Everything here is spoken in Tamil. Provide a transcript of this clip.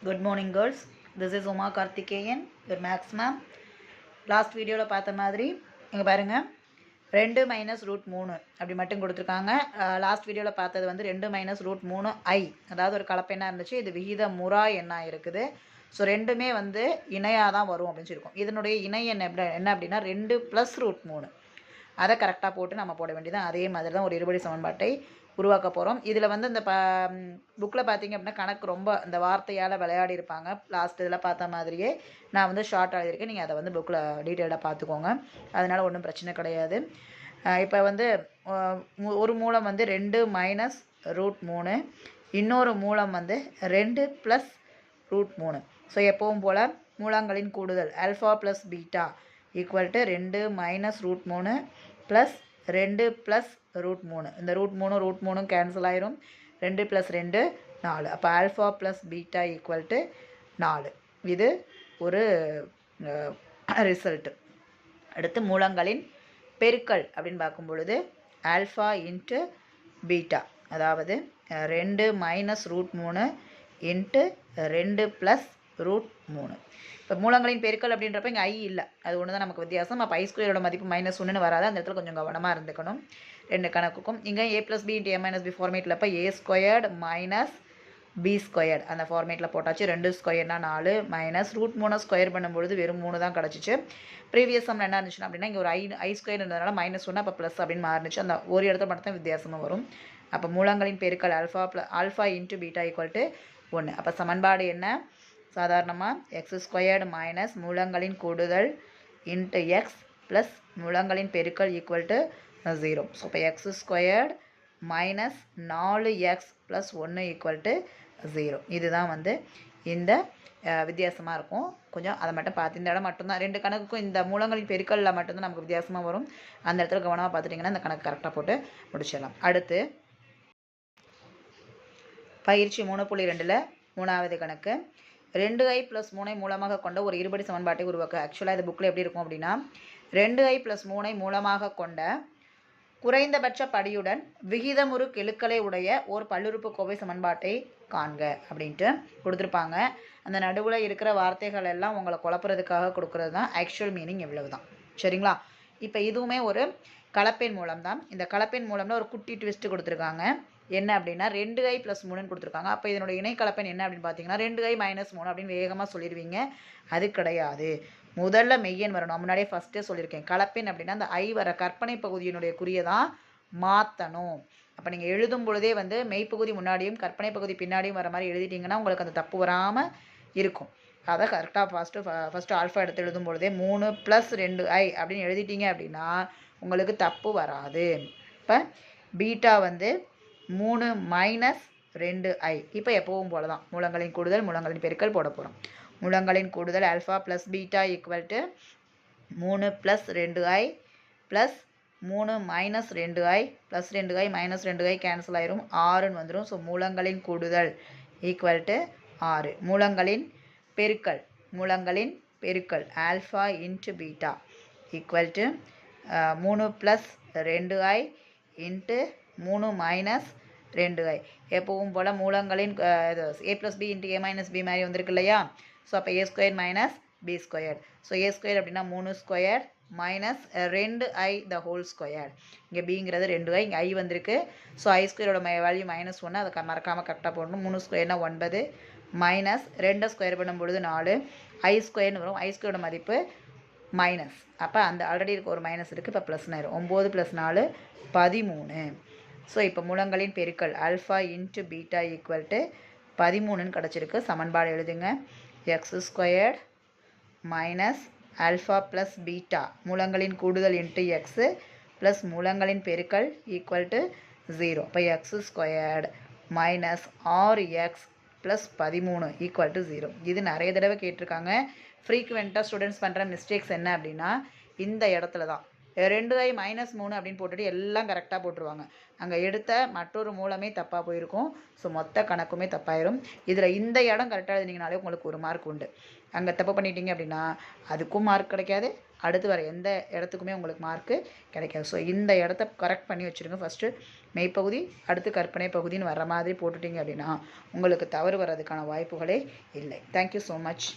Good morning girls. This is Uma Karthikeyan, your maths ma'am. Last வீடியோவில் பார்த்த மாதிரி இங்கே பாருங்கள் 2 மைனஸ் ரூட் 3 அப்படி மட்டும் கொடுத்துருக்காங்க. லாஸ்ட் வீடியோவில் பார்த்தது வந்து 2 மைனஸ் ரூட் 3 ஐ, அதாவது ஒரு கலப்பெண்ணா இருந்துச்சு. இது விகித முறா எண்ணா இருக்குது. ஸோ ரெண்டுமே வந்து இணையாக தான் வரும் அப்படின்னு சொல்லியிருக்கோம். இதனுடைய இணை என்ன அப்படின்னா 2 ப்ளஸ் ரூட் 3, அதை கரெக்டாக போட்டு நம்ம போட வேண்டியதான். அதே மாதிரி தான் ஒரு இருபடி சமன்பாட்டை உருவாக்க போகிறோம். இதில் வந்து இந்த புக்கில் பார்த்தீங்க அப்படின்னா கணக்கு ரொம்ப இந்த வார்த்தையால் விளையாடி இருப்பாங்க. லாஸ்ட் இதில் பார்த்த மாதிரியே நான் வந்து ஷார்ட் எழுதியிருக்கேன். நீங்கள் அதை வந்து புக்கில் டீட்டெயிலாக பார்த்துக்கோங்க. அதனால் ஒன்றும் பிரச்சனை கிடையாது. இப்போ வந்து ஒரு மூலம் வந்து 2 மைனஸ் ரூட் 3, இன்னொரு மூலம் வந்து 2 ப்ளஸ் ரூட் 3. ஸோ எப்பவும் போல் மூலங்களின் கூடுதல் alpha plus beta equal to 2 minus root 3 plus 2 plus root 3. இந்த ரூட் 3 கேன்சல் ஆயிரும். 2 ப்ளஸ் 2 4. அப்போ alpha plus beta equal to 4. இது ஒரு ரிசல்ட்டு. அடுத்து மூலங்களின் பெருக்கல் அப்படின்னு பார்க்கும் பொழுது ஆல்ஃபா இன்ட்டு பீட்டா, அதாவது 2 minus root 3 into 2 plus root 3. இப்போ மூலங்களின் பெருக்கல் அப்படின்றப்ப இங்கே ஐ இல்லை, அது ஒன்று தான் நமக்கு வித்தியாசம். அப்போ ஐ ஸ்கொயரோட மதிப்பு -1 வராது. அந்த இடத்துல கொஞ்சம் கவனமாக இருந்துக்கணும் ரெண்டு கணக்குக்கும். இங்கே a + b × a - b ஃபார்மேட்டில் இப்போ a squared minus b squared அந்த ஃபார்மேட்டில் போட்டாச்சு. 2 ஸ்கொயர்னா 4 மைனஸ் ரூட் 3 ஸ்கொயர் பண்ணும்பொழுது வெறும் 3 தான் கிடச்சிச்சு. ப்ரீவியஸ் சம்மில் என்ன இருந்துச்சுன்னா அப்படின்னா இங்கே ஒரு ஐ ஸ்கொயர் இருந்ததுனால -1, அப்போ ப்ளஸ் அப்படின்னு மாறினுச்சு. அந்த ஒரு இடத்துல மட்டும் தான் வித்தியாசமாக வரும். அப்போ மூலங்களின் பெருக்கல் alpha into beta equal to 1. அப்போ சமன்பாடு என்ன? சாதாரணமாக எக்ஸ் ஸ்கொயர்டு மைனஸ் மூலங்களின் கூடுதல் இன்ட்டு எக்ஸ் ப்ளஸ் மூலங்களின் பெருக்கல் ஈக்குவல் டு 0. ஸோ இப்போ X squared minus 4x plus 1 equal to 0. இதுதான் வந்து இந்த வித்தியாசமாக இருக்கும். கொஞ்சம் அதை மட்டும் பார்த்து இந்த இடம் மட்டும்தான் ரெண்டு கணக்குக்கும் இந்த மூலங்களின் பெருக்கலில் மட்டும்தான் நமக்கு வித்தியாசமாக வரும். அந்த இடத்துல கவனமாக பார்த்துட்டிங்கன்னா இந்த கணக்கு கரெக்டாக போட்டு முடிச்சிடலாம். அடுத்து பயிற்சி 3.2ல் 3வது கணக்கு 2i + 3 மூலமாக கொண்ட ஒரு இருபடி சமன்பாட்டை உருவாக்க. ஆக்சுவலாக இது புக்கில் எப்படி இருக்கும் அப்படின்னா 2i + 3 மூலமாக கொண்ட குறைந்தபட்ச படியுடன் விகிதமுறு கெழுக்களை உடைய ஒரு பல்லுறுப்புக்கோவை சமன்பாட்டை காண்க அப்படின்ட்டு கொடுத்துருப்பாங்க. அந்த நடுவில் இருக்கிற வார்த்தைகள் எல்லாம் உங்களை குழப்புறதுக்காக கொடுக்குறது தான். ஆக்சுவல் மீனிங் எவ்வளவு தான். சரிங்களா? இப்போ இதுவுமே ஒரு கலப்பெண் மூலம் தான். இந்த கலப்பெண் மூலம்னா ஒரு குட்டி ட்விஸ்ட் கொடுத்துருக்காங்க. என்ன அப்படின்னா 2i + 3 கொடுத்துருக்காங்க. அப்போ இதனுடைய இணை கலப்பெண் என்ன அப்படின்னு பார்த்தீங்கன்னா 2i - 3 அப்படின்னு வேகமாக சொல்லிடுவீங்க. அது கிடையாது. முதல்ல மெய்யன் வரணும். முன்னாடியே ஃபஸ்ட்டே சொல்லியிருக்கேன். கலப்பெண் அப்படின்னா அந்த ஐ வர கற்பனை பகுதியினுடைய குறியை தான் மாற்றணும். அப்போ நீங்கள் எழுதும் பொழுதே வந்து மெய்ப்பகுதி முன்னாடியும் கற்பனை பகுதி பின்னாடியும் வர மாதிரி எழுதிட்டிங்கன்னா உங்களுக்கு அந்த தப்பு வராமல் இருக்கும். அதை கரெக்டாக ஃபஸ்ட்டு ஆல்ஃபா எடுத்து எழுதும் பொழுதே 3 + 2i அப்படின்னு எழுதிட்டீங்க அப்படின்னா உங்களுக்கு தப்பு வராது. இப்போ பீட்டா வந்து 3 - 2i. இப்போ எப்பவும் போல தான் மூலங்களின் கூடுதல் மூலங்களின் பெருக்கல் போட போகிறோம். மூலங்களின் கூடுதல் alpha plus beta equal to 3 + 2i plus 3 - 2i plus 2i - 2i cancel ஆயிரும். 6ன்னு வந்துடும். ஸோ மூலங்களின் கூடுதல் ஈக்குவல் டு 6. மூலங்களின் பெருக்கல் alpha into beta equal to 3 + 2i into 3 - 2i. எப்பவும் போல் மூலங்களின் a + b × a - b மாதிரி வந்திருக்கு இல்லையா? ஸோ அப்போ a square minus b square. So a square அப்படின்னா 3 square minus 2i the whole square. இங்கே பிங்கிறது 2i, இங்கே i வந்திருக்கு. ஸோ i ஸ்கொயரோட வேல்யூ -1, அதை மறக்காமல் கரெக்டாக போடணும். 3 ஸ்கொயர்னா 9 மைனஸ் 2 ஸ்கொயர் பண்ணும்பொழுது 4 i ஸ்கொயர்னு வரும். i ஸ்கொயரோட மதிப்பு மைனஸ். அப்போ அந்த ஆல்ரெடி இருக்க ஒரு மைனஸ் இருக்குது. இப்போ ப்ளஸ் ஆயிரும். 9 + 4 13. ஸோ இப்போ மூலங்களின் பெருக்கல் alpha into beta equal to 13ன்னு கிடச்சிருக்கு. சமன்பாடு எழுதுங்க. X squared minus alpha plus beta மூலங்களின் கூடுதல் இன்ட்டு எக்ஸு ப்ளஸ் மூலங்களின் பெருக்கல் ஈக்குவல் டு 0. இப்போ X squared minus 6x plus 13 equal to 0. இது நிறைய தடவை கேட்டிருக்காங்க. ஃப்ரீக்வெண்ட்டாக ஸ்டூடெண்ட்ஸ் பண்ணுற மிஸ்டேக்ஸ் என்ன அப்படின்னா இந்த இடத்துல தான் 2i - 3 அப்படின்னு போட்டுட்டு எல்லாம் கரெக்டாக போட்டுருவாங்க. அங்கே எடுத்த மற்றொரு மூலமே தப்பாக போயிருக்கும். ஸோ மொத்த கணக்குமே தப்பாயிரும். இதில் இந்த இடம் கரெக்டாக எழுதினீங்கனாலே உங்களுக்கு ஒரு மார்க் உண்டு. அங்கே தப்பு பண்ணிட்டீங்க அப்படின்னா அதுக்கும் மார்க் கிடைக்காது, அடுத்து வர எந்த இடத்துக்குமே உங்களுக்கு மார்க்கு கிடைக்காது. ஸோ இந்த இடத்த கரெக்ட் பண்ணி வச்சுருங்க. ஃபஸ்ட்டு மெய்ப்பகுதி, அடுத்து கற்பனை பகுதின்னு வர மாதிரி போட்டுட்டிங்க அப்படின்னா உங்களுக்கு தவறு வர்றதுக்கான வாய்ப்புகளே இல்லை. Thank you so much.